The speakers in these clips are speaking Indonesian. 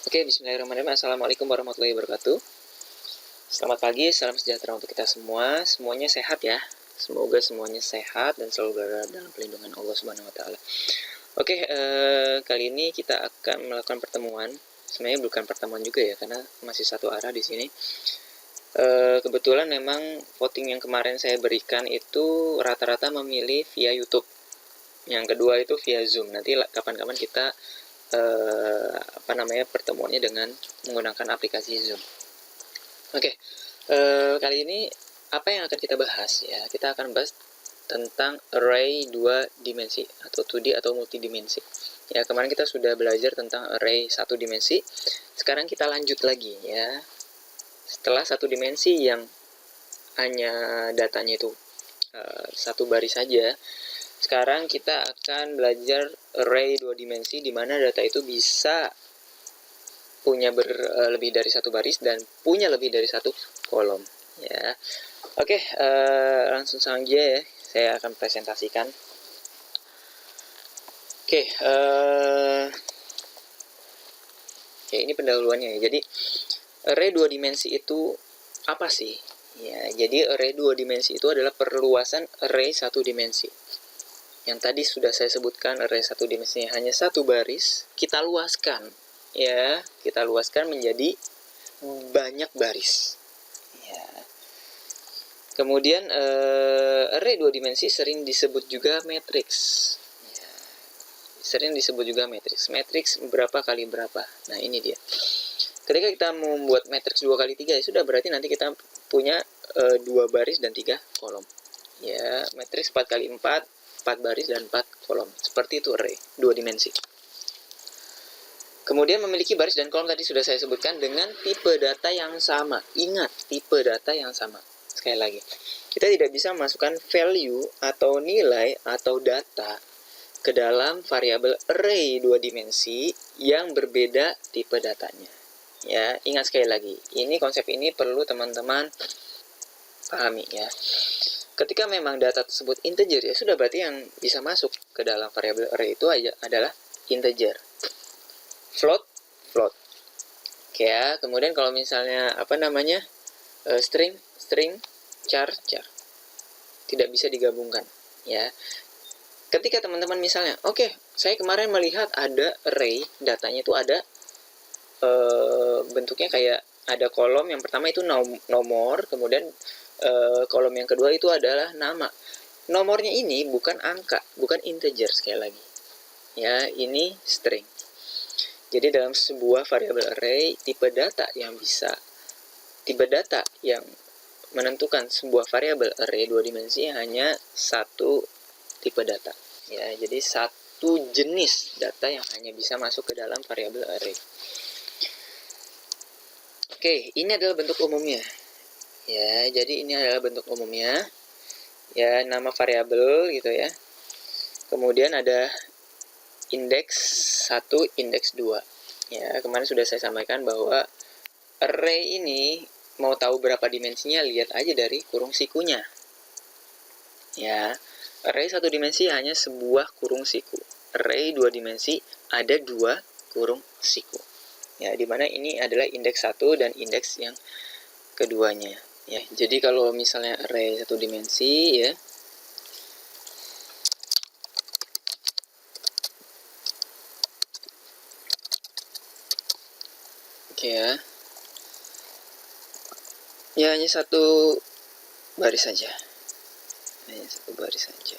Oke, bismillahirrahmanirrahim. Assalamualaikum warahmatullahi wabarakatuh. Selamat pagi, salam sejahtera untuk kita semua. Semuanya sehat ya. Semoga semuanya sehat dan selalu berada dalam pelindungan Allah Subhanahu wa taala. Oke, kali ini kita akan melakukan pertemuan. Sebenarnya bukan pertemuan juga ya, karena masih satu arah di sini. Kebetulan memang voting yang kemarin saya berikan itu rata-rata memilih via YouTube. Yang kedua itu via Zoom. Nanti kapan-kapan kita pertemuannya dengan menggunakan aplikasi Zoom. Oke, kali ini apa yang akan kita bahas ya? Kita akan bahas tentang array 2 dimensi atau 2D atau multidimensi. Ya, kemarin kita sudah belajar tentang array 1 dimensi. Sekarang kita lanjut lagi ya. Setelah 1 dimensi yang hanya datanya itu satu baris saja, sekarang kita akan belajar array 2 dimensi di mana data itu bisa punya lebih dari satu baris dan punya lebih dari satu kolom ya. Oke, langsung saja ya, saya akan presentasikan. Oke, ini pendahuluannya ya. Jadi array 2 dimensi itu apa sih? Ya, jadi array 2 dimensi itu adalah perluasan array 1 dimensi. Yang tadi sudah saya sebutkan, array 1 dimensinya hanya satu baris, kita luaskan ya, kita luaskan menjadi banyak baris ya. Kemudian array 2 dimensi sering disebut juga matriks ya. Sering disebut juga matriks. Matriks berapa kali berapa. Nah, ini dia. Ketika kita membuat matriks 2 kali 3 ya sudah, berarti nanti kita punya 2 baris dan 3 kolom ya. Matriks 4 kali 4, 4 baris dan 4 kolom. Seperti itu array 2 dimensi. Kemudian memiliki baris dan kolom tadi sudah saya sebutkan dengan tipe data yang sama. Ingat, tipe data yang sama. Sekali lagi, kita tidak bisa memasukkan value atau nilai atau data ke dalam variabel array 2 dimensi yang berbeda tipe datanya. Ya, ingat sekali lagi, ini konsep ini perlu teman-teman pahami ya. Ketika memang data tersebut integer ya sudah, berarti yang bisa masuk ke dalam variabel array itu adalah integer. Float, float. Oke ya, kemudian kalau misalnya string, char. Tidak bisa digabungkan ya. Ketika teman-teman misalnya, oke, saya kemarin melihat ada array, datanya itu ada bentuknya kayak ada kolom yang pertama itu nomor, kemudian kolom yang kedua itu adalah nama. Nomornya ini bukan angka, bukan integer sekali lagi. Ya, ini string. Jadi dalam sebuah variabel array, tipe data yang menentukan sebuah variabel array 2 dimensi hanya satu tipe data. Ya, jadi satu jenis data yang hanya bisa masuk ke dalam variabel array. Oke, ini adalah bentuk umumnya. Ya, jadi ini adalah bentuk umumnya. Ya, nama variabel gitu ya. Kemudian ada indeks 1, indeks 2. Ya, kemarin sudah saya sampaikan bahwa array ini mau tahu berapa dimensinya, lihat aja dari kurung sikunya. Ya, array 1 dimensi hanya sebuah kurung siku. Array 2 dimensi ada 2 kurung siku. Ya, dimana ini adalah indeks 1 dan indeks yang keduanya. Ya, jadi kalau misalnya array 1 dimensi ya, oke ya. Ya, hanya satu baris saja. Hanya satu baris saja.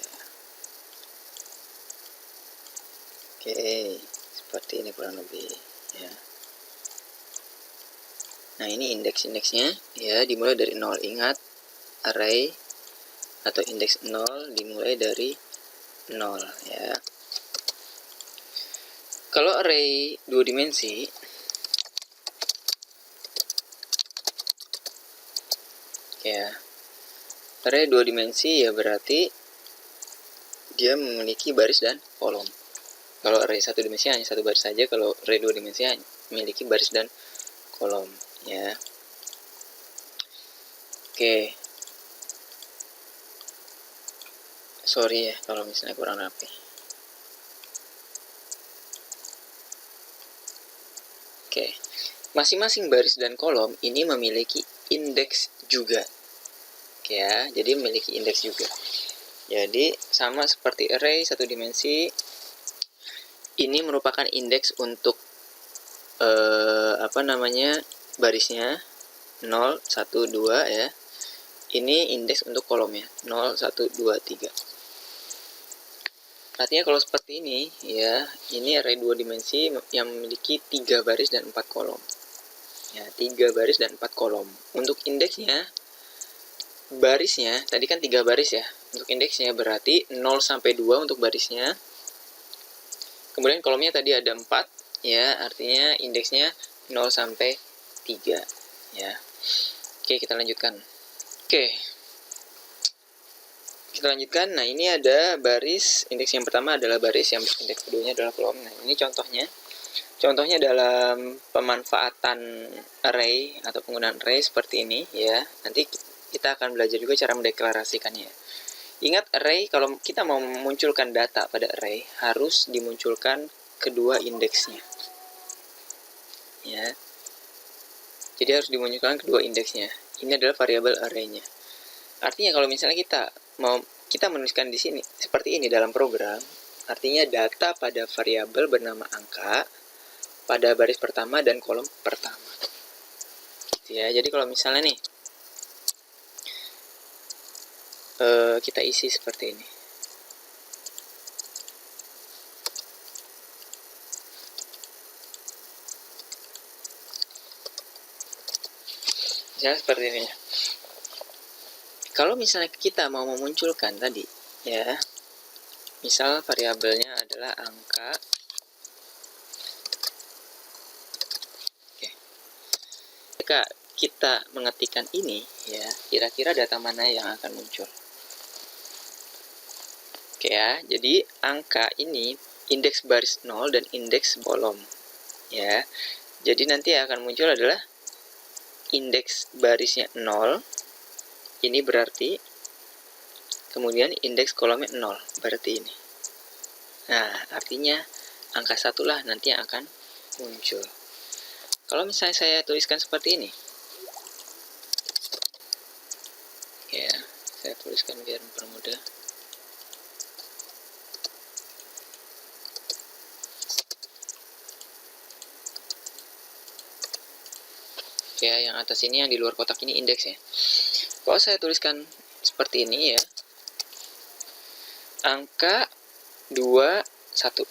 Oke, seperti ini kurang lebih ya. Nah, ini indeks-indeksnya ya, dimulai dari 0. Ingat, array atau indeks 0 dimulai dari 0 ya. Kalau array 2 dimensi ya, array 2 dimensi ya berarti dia memiliki baris dan kolom. Kalau array 1 dimensi hanya satu baris saja, kalau array 2 dimensi memiliki baris dan kolom ya. Oke, sorry ya kalau misalnya kurang rapi. Oke. Masing-masing baris dan kolom ini memiliki indeks juga. Oke ya, jadi memiliki indeks juga. Jadi sama seperti array satu dimensi, ini merupakan indeks untuk barisnya 0, 1, 2 ya. Ini indeks untuk kolomnya 0, 1, 2, 3. Artinya kalau seperti ini ya, ini array 2 dimensi yang memiliki 3 baris dan 4 kolom. Ya, 3 baris dan 4 kolom. Untuk indeksnya, barisnya tadi kan 3 baris ya. Untuk indeksnya berarti 0 sampai 2 untuk barisnya. Kemudian kolomnya tadi ada 4 ya, artinya indeksnya 0 sampai 3 ya. Oke, kita lanjutkan. Oke. Kita lanjutkan. Nah, ini ada baris, indeks yang pertama adalah baris, yang indeks keduanya adalah kolom. Nah, ini contohnya. Contohnya dalam pemanfaatan array atau penggunaan array seperti ini ya. Nanti kita akan belajar juga cara mendeklarasikannya. Ingat, array, kalau kita mau memunculkan data pada array, harus dimunculkan kedua indeksnya. Ya. Jadi harus dimunculkan kedua indeksnya. Ini adalah variabel array-nya. Artinya kalau misalnya kita menuliskan di sini seperti ini dalam program, artinya data pada variabel bernama angka pada baris pertama dan kolom pertama. Ya, jadi kalau misalnya nih kita isi seperti ini. Misalnya seperti ini. Kalau misalnya kita mau memunculkan tadi ya, misal variabelnya adalah angka. Oke. Jika kita mengetikkan ini ya, kira-kira data mana yang akan muncul? Oke ya, jadi angka ini indeks baris 0 dan indeks kolom ya. Jadi nanti yang akan muncul adalah indeks barisnya 0. Ini berarti, kemudian indeks kolomnya 0, berarti ini. Nah, artinya angka 1 lah nanti yang akan muncul. Kalau misalnya saya tuliskan seperti ini, ya, saya tuliskan biar mempermudah. Oke, yang atas ini, yang di luar kotak ini indeks ya. Kalau saya tuliskan seperti ini ya, angka 2, 1.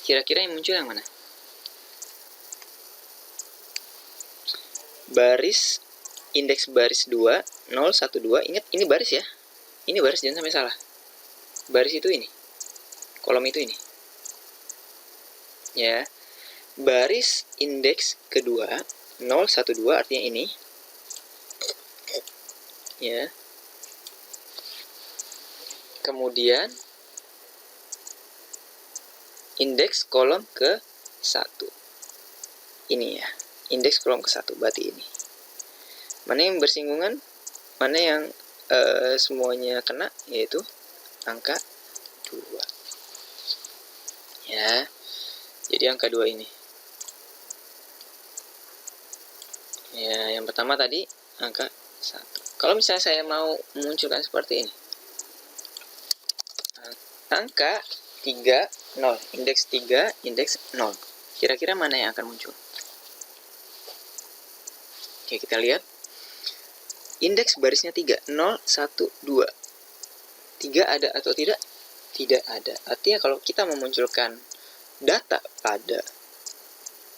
Kira-kira yang muncul yang mana? Baris, indeks baris 2, 0, 1, 2. Ingat, ini baris ya. Ini baris, jangan sampai salah. Baris itu ini. Kolom itu ini. Ya. Baris indeks kedua, 0, 1, 2 artinya ini. Ya. Kemudian indeks kolom ke 1. Ini ya. Indeks kolom ke 1 berarti ini. Mana yang bersinggungan? Mana yang semuanya kena, yaitu angka 2. Ya. Jadi angka 2 ini. Ya, yang pertama tadi angka 1. Kalau misalnya saya mau memunculkan seperti ini, angka 3, 0, indeks 3, indeks 0. Kira-kira mana yang akan muncul? Oke, kita lihat. Indeks barisnya 3, 0, 1, 2. 3 ada atau tidak? Tidak ada. Artinya kalau kita memunculkan data pada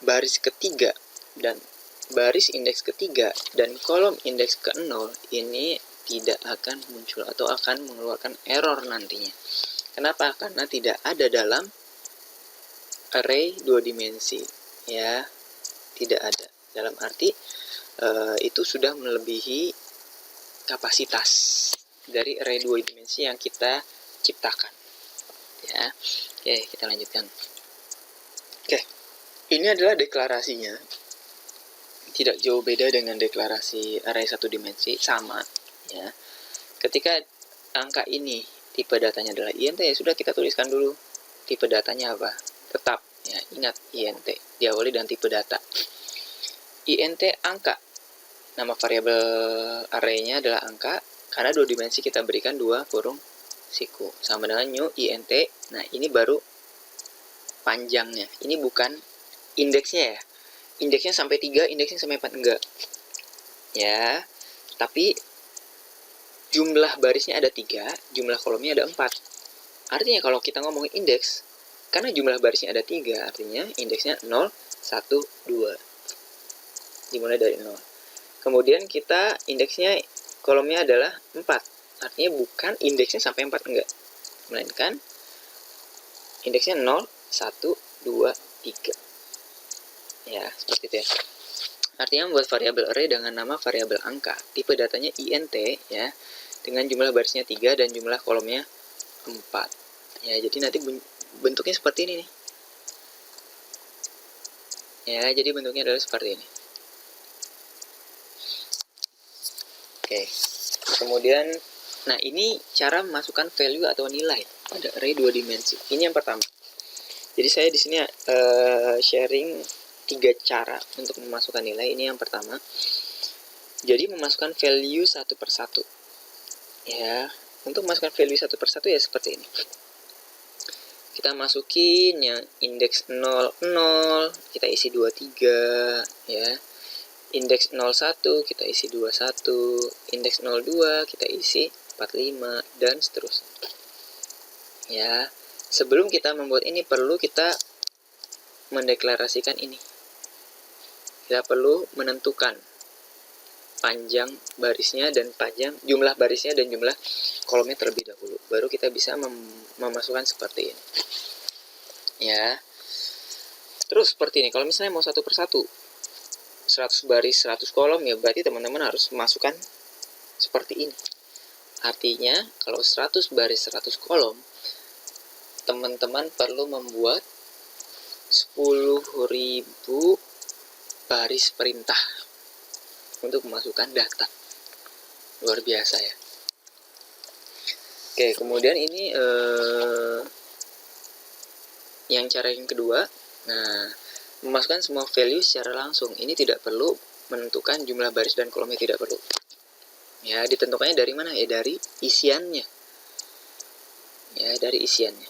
baris ketiga dan baris indeks ketiga dan kolom indeks ke-0, ini tidak akan muncul atau akan mengeluarkan error nantinya. Kenapa? Karena tidak ada dalam array 2 dimensi ya, tidak ada. Dalam arti itu sudah melebihi kapasitas dari array 2 dimensi yang kita ciptakan ya. Oke, kita lanjutkan. Oke, ini adalah deklarasinya. Tidak jauh beda dengan deklarasi array 1 dimensi, sama ya. Ketika angka ini tipe datanya adalah int, ya sudah kita tuliskan dulu tipe datanya apa. Tetap Ya, ingat int diawali dengan tipe data. Int angka. Nama variabel array-nya adalah angka karena 2 dimensi kita berikan 2 kurung siku. Sama dengan new int. Nah, ini baru panjangnya. Ini bukan indeksnya ya. Indeksnya sampai 3, indeksnya sampai 4 enggak. Ya. Tapi jumlah barisnya ada 3, jumlah kolomnya ada 4. Artinya kalau kita ngomongin indeks, karena jumlah barisnya ada 3, artinya indeksnya 0, 1, 2. Dimulai dari 0. Kemudian kita indeksnya kolomnya adalah 4. Artinya bukan indeksnya sampai 4 enggak. Melainkan indeksnya 0, 1, 2, 3. Ya, seperti itu ya. Artinya membuat variabel array dengan nama variabel angka. Tipe datanya int ya. Dengan jumlah barisnya 3 dan jumlah kolomnya 4. Ya, jadi nanti bentuknya seperti ini nih. Ya, jadi bentuknya adalah seperti ini. Oke. Kemudian, nah ini cara memasukkan value atau nilai pada array 2 dimensi. Ini yang pertama. Jadi saya di sini sharing 3 cara untuk memasukkan nilai. Ini yang pertama. Jadi memasukkan value satu per satu. Ya, untuk memasukkan value satu per satu ya seperti ini. Kita masukin yang indeks 00, kita isi 23 ya. Indeks 01 kita isi 21, indeks 02 kita isi 45 dan seterusnya. Ya, sebelum kita membuat ini perlu kita mendeklarasikan ini. Kita perlu menentukan panjang barisnya dan panjang jumlah barisnya dan jumlah kolomnya terlebih dahulu. Baru kita bisa memasukkan seperti ini. Ya. Terus seperti ini. Kalau misalnya mau satu per satu 100 baris 100 kolom ya berarti teman-teman harus masukkan seperti ini. Artinya kalau 100 baris 100 kolom teman-teman perlu membuat 10.000 baris perintah untuk memasukkan data. Luar biasa ya. Oke, kemudian ini yang cara yang kedua. Nah, memasukkan semua value secara langsung. Ini tidak perlu menentukan jumlah baris dan kolomnya, tidak perlu. Ya, ditentukannya dari mana? Ya, dari isiannya. Ya, dari isiannya.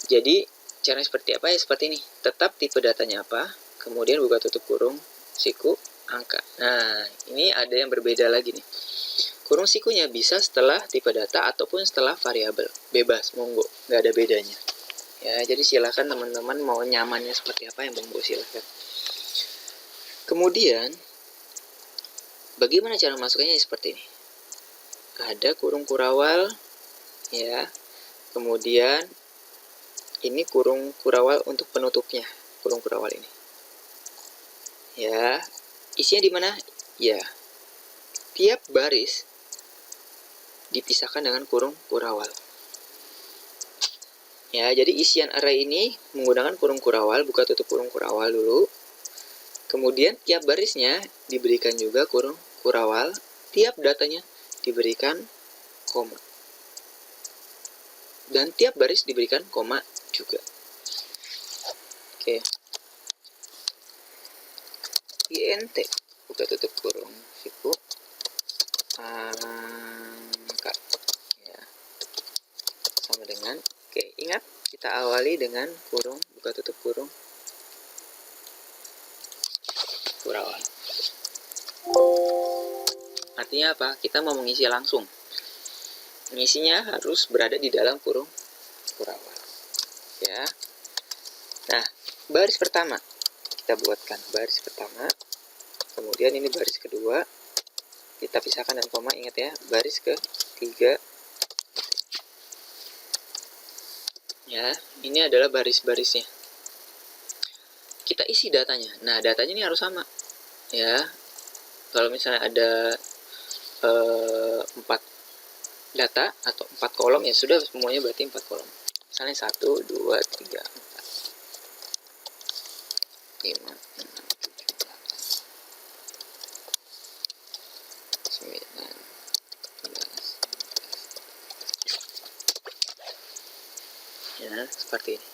Jadi, caranya seperti apa? Ya, seperti ini. Tetap tipe datanya apa, kemudian buka tutup kurung, siku, angka. Nah, ini ada yang berbeda lagi nih. Kurung sikunya bisa setelah tipe data ataupun setelah variabel. Bebas, monggo. Nggak ada bedanya. Ya, jadi silakan teman-teman mau nyamannya seperti apa yang monggo silakan. Kemudian, bagaimana cara masuknya seperti ini? Ada kurung kurawal, ya. Kemudian ini kurung kurawal untuk penutupnya, kurung kurawal ini. Ya, isinya di mana? Ya, tiap baris dipisahkan dengan kurung kurawal. Ya, jadi isian array ini menggunakan kurung kurawal, buka tutup kurung kurawal dulu. Kemudian tiap barisnya diberikan juga kurung kurawal, tiap datanya diberikan koma. Dan tiap baris diberikan koma juga. Oke. int buka tutup kurung siku angka. Ya. Sama dengan oke, ingat kita awali dengan kurung buka tutup kurung kurawal. Artinya apa? Kita mau mengisi langsung. Mengisinya harus berada di dalam kurung kurawal. Ya. Nah, baris pertama kita buatkan baris pertama. Kemudian ini baris kedua. Kita pisahkan dan koma, ingat ya. Baris ketiga. Ya, ini adalah baris-barisnya. Kita isi datanya. Nah, datanya ini harus sama. Ya, kalau misalnya ada 4 data atau 4 kolom, ya sudah semuanya berarti 4 kolom. Misalnya 1, 2, 3, 4, 5, 6, 7, 8, 9, 11. Ya, seperti ini.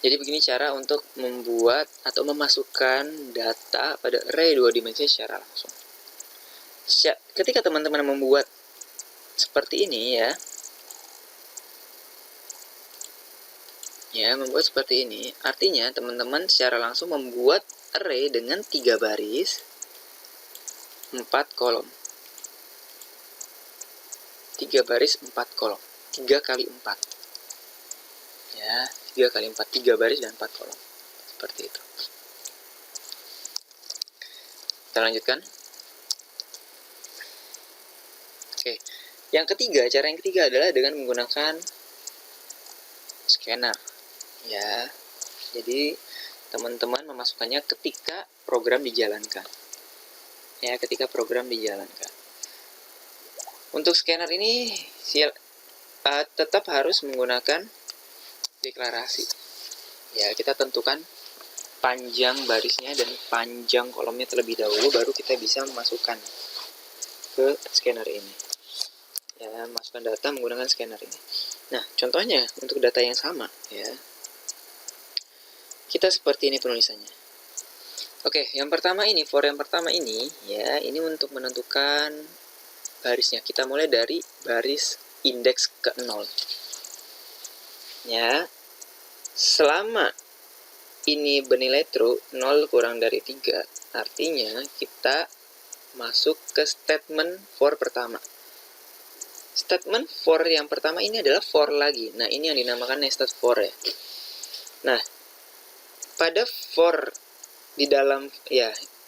Jadi begini cara untuk membuat atau memasukkan data pada array 2 dimensi secara langsung. Ketika teman-teman membuat seperti ini membuat seperti ini, artinya teman-teman secara langsung membuat array dengan 3 baris, 4 kolom. 3 baris, 4 kolom. 3 kali 4. 3 kali 4, 3 baris dan 4 kolom. Seperti itu. Kita lanjutkan. Oke. Cara yang ketiga adalah dengan menggunakan scanner. Jadi teman-teman memasukkannya ketika program dijalankan. Ketika program dijalankan. Untuk scanner ini tetap harus menggunakan deklarasi. Kita tentukan panjang barisnya dan panjang kolomnya terlebih dahulu, baru kita bisa memasukkan ke scanner ini. Masukkan data menggunakan scanner ini. Nah, contohnya untuk data yang sama, kita seperti ini penulisannya. Oke, yang pertama ini, for yang pertama ini, ini untuk menentukan barisnya. Kita mulai dari baris indeks ke 0. Selama ini bernilai true, 0 kurang dari 3, artinya kita masuk ke statement for pertama. Statement for yang pertama ini adalah for lagi. Nah, ini yang dinamakan nested for Nah, pada for di dalam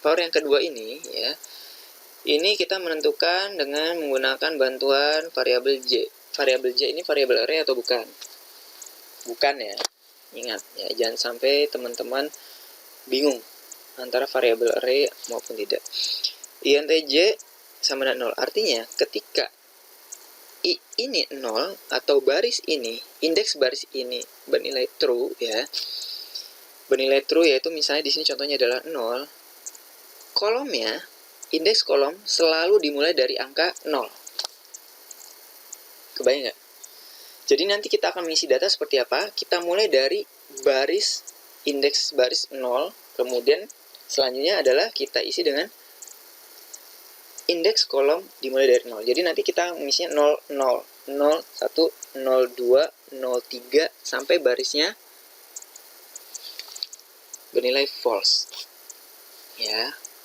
for yang kedua ini ini kita menentukan dengan menggunakan bantuan variabel J. Variabel J ini variabel array atau bukan? Bukan Ingat jangan sampai teman-teman bingung antara variabel array maupun tidak. Int J sama dengan 0. Artinya ketika I ini 0 atau baris ini, indeks baris ini bernilai true bernilai true, yaitu misalnya di sini contohnya adalah 0. Kolomnya, indeks kolom selalu dimulai dari angka 0. Kebayang nggak? Jadi nanti kita akan mengisi data seperti apa? Kita mulai dari baris indeks baris 0, kemudian selanjutnya adalah kita isi dengan indeks kolom dimulai dari 0. Jadi nanti kita mengisinya 0, 0, 0, 1, 0, 2, 0, 3 sampai barisnya bernilai false.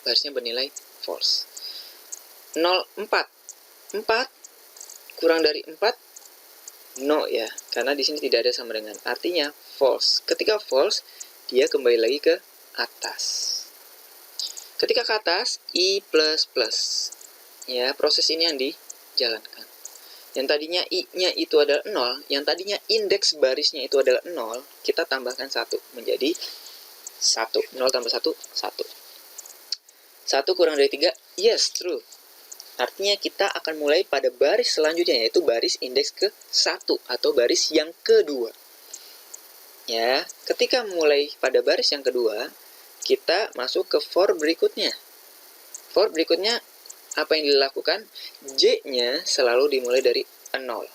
Barisnya bernilai false. 0, 4. 4 kurang dari 4 no karena di sini tidak ada sama dengan. Artinya false. Ketika false, dia kembali lagi ke atas. Ketika ke atas, I++. Proses ini yang dijalankan. Yang tadinya I-nya itu adalah 0, yang tadinya indeks barisnya itu adalah 0, kita tambahkan 1 menjadi 1. 0 tambah 1, 1. 1 kurang dari 3, yes, true. Artinya kita akan mulai pada baris selanjutnya, yaitu baris indeks ke-1 atau baris yang kedua. Ketika mulai pada baris yang kedua, kita masuk ke for berikutnya. For berikutnya, apa yang dilakukan? J-nya selalu dimulai dari 0.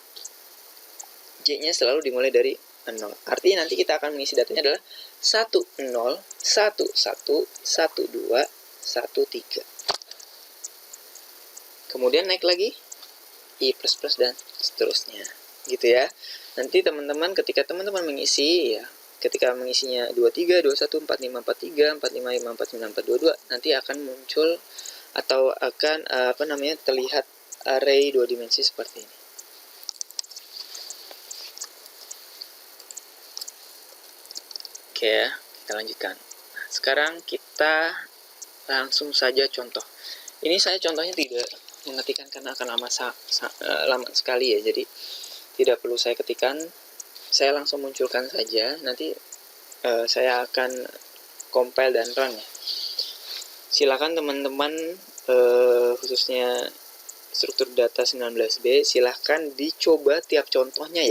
J-nya selalu dimulai dari 0. Artinya nanti kita akan mengisi datanya adalah 1, 0, 1, 1, 1, 2, 1, 3. Kemudian naik lagi I++ dan seterusnya. Gitu ya. Nanti teman-teman ketika teman-teman mengisi ketika mengisinya 23, 21, 45, 43, 45, 54, 9, 4, 22, nanti akan muncul atau akan terlihat array 2 dimensi seperti ini. Oke kita lanjutkan. Nah, sekarang kita langsung saja contoh. Ini saya contohnya tidak mengetikkan karena akan lama sekali jadi tidak perlu saya ketikkan, saya langsung munculkan saja. Nanti saya akan compile dan run silakan teman-teman khususnya struktur data 19B silahkan dicoba tiap contohnya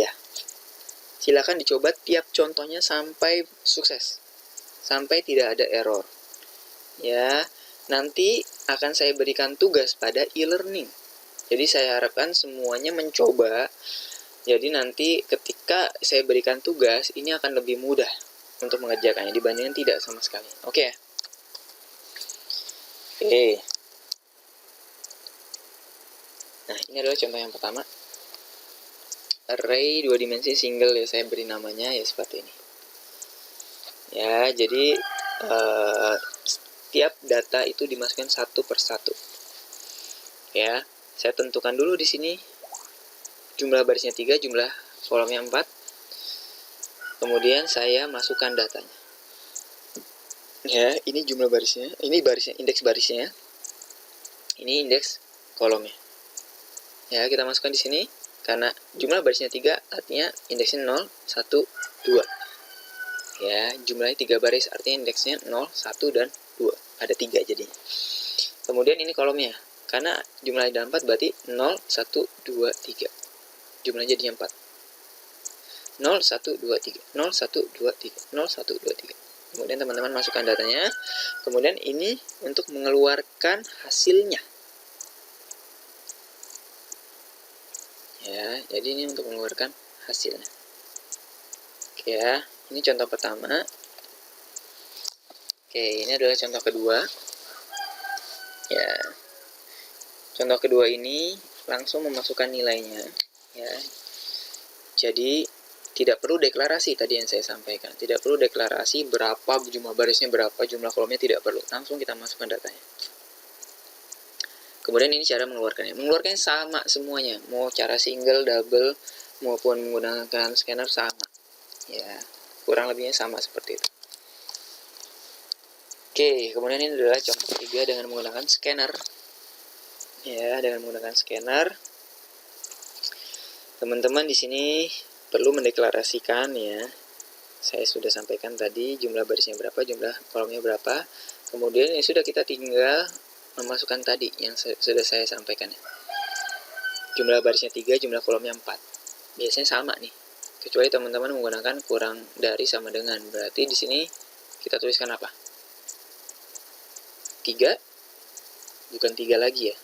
silahkan dicoba tiap contohnya sampai sukses, sampai tidak ada error nanti akan saya berikan tugas pada e-learning. Jadi saya harapkan semuanya mencoba. Jadi nanti ketika saya berikan tugas, ini akan lebih mudah. untuk mengerjakannya dibandingkan tidak sama sekali. Oke ya. Oke. Nah, ini adalah contoh yang pertama. Array 2 dimensi single ya, saya beri namanya ya seperti ini. Ya, jadi setiap data itu dimasukkan satu persatu. Ya, saya tentukan dulu di sini jumlah barisnya 3, jumlah kolomnya 4. Kemudian saya masukkan datanya. Ya, ini jumlah barisnya, ini barisnya, indeks barisnya. Ini indeks kolomnya. Ya, kita masukkan di sini karena jumlah barisnya 3, artinya indeksnya 0, 1, 2. Ya, jumlahnya 3 baris, artinya indeksnya 0, 1, dan 2. Ada 3 jadinya. Kemudian ini kolomnya. Karena jumlahnya ada 4, berarti 0, 1, 2, 3. Jumlahnya jadinya 4. 0, 1, 2, 3. 0, 1, 2, 3. 0, 1, 2, 3. Kemudian teman-teman masukkan datanya. Kemudian ini untuk mengeluarkan hasilnya. Ya, jadi ini untuk mengeluarkan hasilnya. Oke ya, ini contoh pertama. Oke, ini adalah contoh kedua. Ya, contoh kedua ini langsung memasukkan nilainya. Ya, jadi tidak perlu deklarasi tadi yang saya sampaikan. Tidak perlu deklarasi berapa jumlah barisnya, berapa jumlah kolomnya, tidak perlu. Langsung kita masukkan datanya. Kemudian ini cara mengeluarkannya. Mengeluarkannya sama semuanya. Mau cara single, double, maupun menggunakan scanner sama. Ya, kurang lebihnya sama seperti itu. Oke, kemudian ini adalah contoh ketiga dengan menggunakan scanner. Ya, dengan menggunakan scanner. Teman-teman di sini perlu mendeklarasikan ya. Saya sudah sampaikan tadi jumlah barisnya berapa, jumlah kolomnya berapa. Kemudian ya sudah, kita tinggal memasukkan tadi yang sudah saya sampaikan ya. Jumlah barisnya 3, jumlah kolomnya 4. Biasanya sama nih. Kecuali teman-teman menggunakan kurang dari sama dengan. Berarti di sini kita tuliskan apa? 3, bukan 3 lagi ya.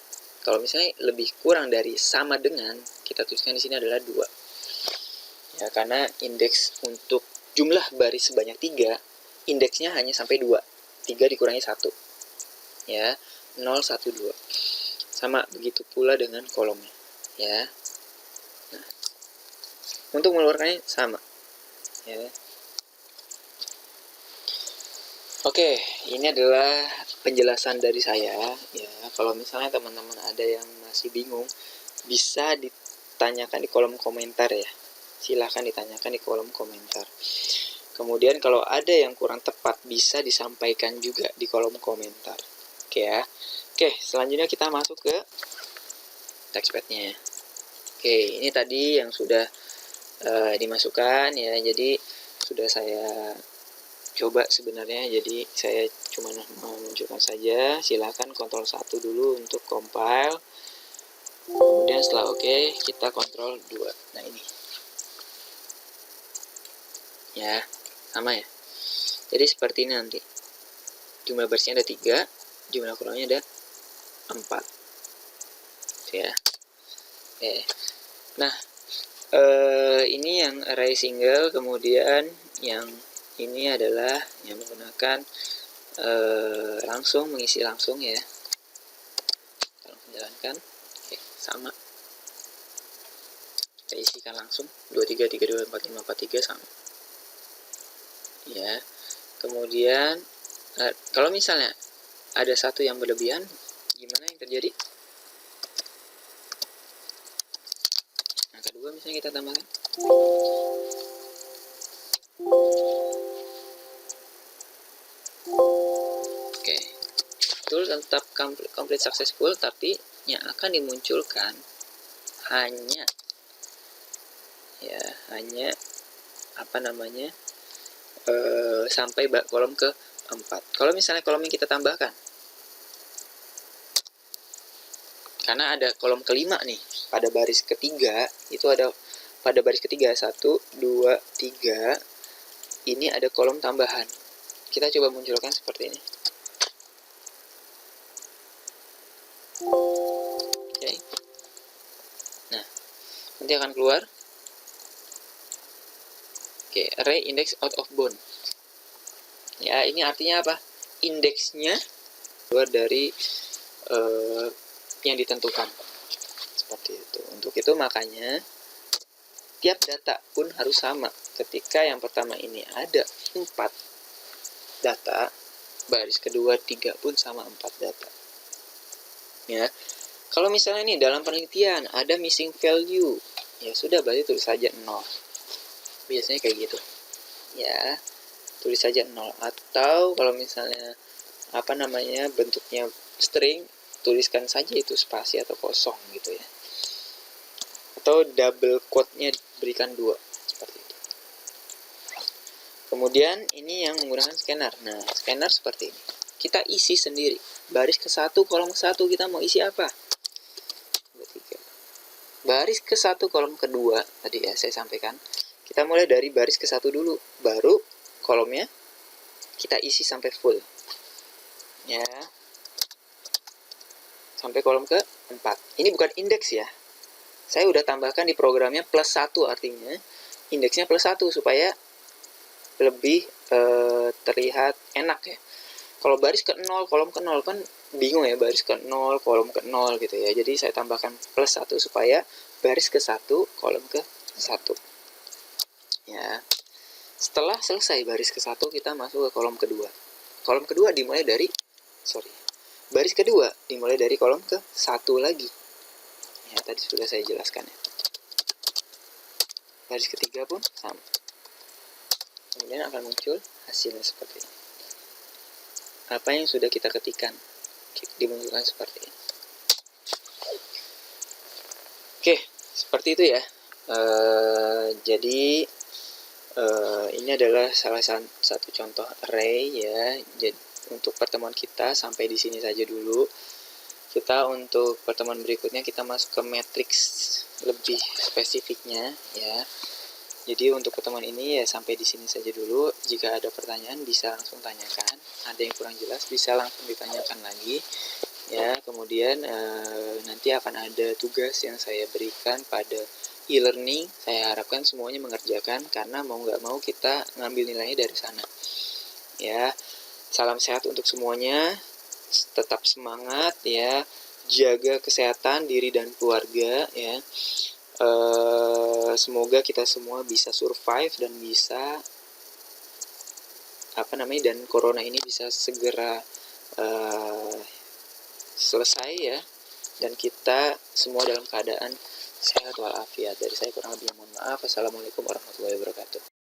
Kalau misalnya lebih kurang dari sama dengan, kita tuliskan di sini adalah 2. Ya, karena indeks untuk jumlah baris sebanyak 3, indeksnya hanya sampai 2. 3 dikurangi 1. Ya, 0, 1, 2. Sama begitu pula dengan kolomnya. Ya. Nah, untuk mengeluarkannya sama. Ya. Oke, ini adalah penjelasan dari saya. Ya, kalau misalnya teman-teman ada yang masih bingung, bisa ditanyakan di kolom komentar ya. Silahkan ditanyakan di kolom komentar. Kemudian kalau ada yang kurang tepat, bisa disampaikan juga di kolom komentar. Oke ya. Oke, selanjutnya kita masuk ke textpad-nya. Oke, ini tadi yang sudah dimasukkan ya. Jadi sudah saya coba sebenarnya. Jadi saya cuma memunculkan saja. Silakan Ctrl 1 dulu untuk compile. Kemudian setelah oke, kita Ctrl 2. Nah, ini. Ya, sama ya. Jadi seperti ini nanti. Jumlah barisnya ada 3, jumlah kolomnya ada 4. Ya. Oke. Nah, ini yang array single, kemudian yang ini adalah yang menggunakan langsung, mengisi langsung ya. Kita langsung jalankan. Oke, sama. Kita isikan langsung 23, 32, 45, 43 sama. Ya. Kemudian kalau misalnya ada satu yang berlebihan, gimana yang terjadi? Angka 2 misalnya kita tambahkan. Oke. Tool tetap complete successful, tapi yang akan dimunculkan hanya sampai kolom ke 4. Kalau misalnya kolom yang kita tambahkan, karena ada kolom kelima nih, pada baris ketiga, itu ada pada baris ketiga 1, 2, 3, ini ada kolom tambahan. Kita coba munculkan seperti ini. Oke. Nah, nanti akan keluar. Oke, array index out of bound. Ya, ini artinya apa? Indeksnya keluar dari yang ditentukan. Seperti itu. Untuk itu makanya tiap data pun harus sama. Ketika yang pertama ini ada 4 data, baris kedua 3 pun sama 4 data. Ya. Kalau misalnya nih dalam penelitian ada missing value, ya sudah berarti tulis saja 0. Biasanya kayak gitu. Ya, tulis saja 0. Atau kalau misalnya bentuknya string, tuliskan saja itu spasi atau kosong gitu ya. Atau double quote-nya berikan 2 seperti itu. Kemudian ini yang menggunakan scanner. Nah, scanner seperti ini. Kita isi sendiri. Baris ke 1, kolom ke 1 kita mau isi apa? Baris ke 1, kolom kedua tadi ya saya sampaikan. Kita mulai dari baris ke 1 dulu, baru kolomnya kita isi sampai full. Ya. Sampai kolom ke 4. Ini bukan indeks ya. Saya udah tambahkan di programnya plus 1, artinya indeksnya plus 1 supaya lebih terlihat enak ya. Kalau baris ke 0, kolom ke 0 kan bingung ya, baris ke 0, kolom ke 0 gitu ya. Jadi saya tambahkan plus 1 supaya baris ke 1, kolom ke 1. Ya. Setelah selesai baris ke 1, kita masuk ke kolom kedua. Kolom kedua dimulai dari baris kedua dimulai dari kolom ke 1 lagi. Ya, tadi sudah saya jelaskan ya. Baris ketiga pun sama. Kemudian akan muncul hasilnya seperti ini. Apa yang sudah kita ketikkan dimunculkan seperti ini. Oke, seperti itu ya. Jadi ini adalah salah satu contoh array ya. Jadi untuk pertemuan kita sampai di sini saja dulu. Kita untuk pertemuan berikutnya kita masuk ke matriks lebih spesifiknya ya. Jadi untuk pertemuan ini ya sampai di sini saja dulu. Jika ada pertanyaan bisa langsung tanyakan. Ada yang kurang jelas bisa langsung ditanyakan lagi. Ya, kemudian nanti akan ada tugas yang saya berikan pada e-learning. Saya harapkan semuanya mengerjakan karena mau nggak mau kita ngambil nilainya dari sana. Ya, salam sehat untuk semuanya. Tetap semangat ya. Jaga kesehatan diri dan keluarga ya. Semoga kita semua bisa survive dan bisa dan corona ini bisa segera selesai ya, dan kita semua dalam keadaan sehat walafiat. Dari saya kurang lebih mohon maaf. Assalamualaikum warahmatullahi wabarakatuh.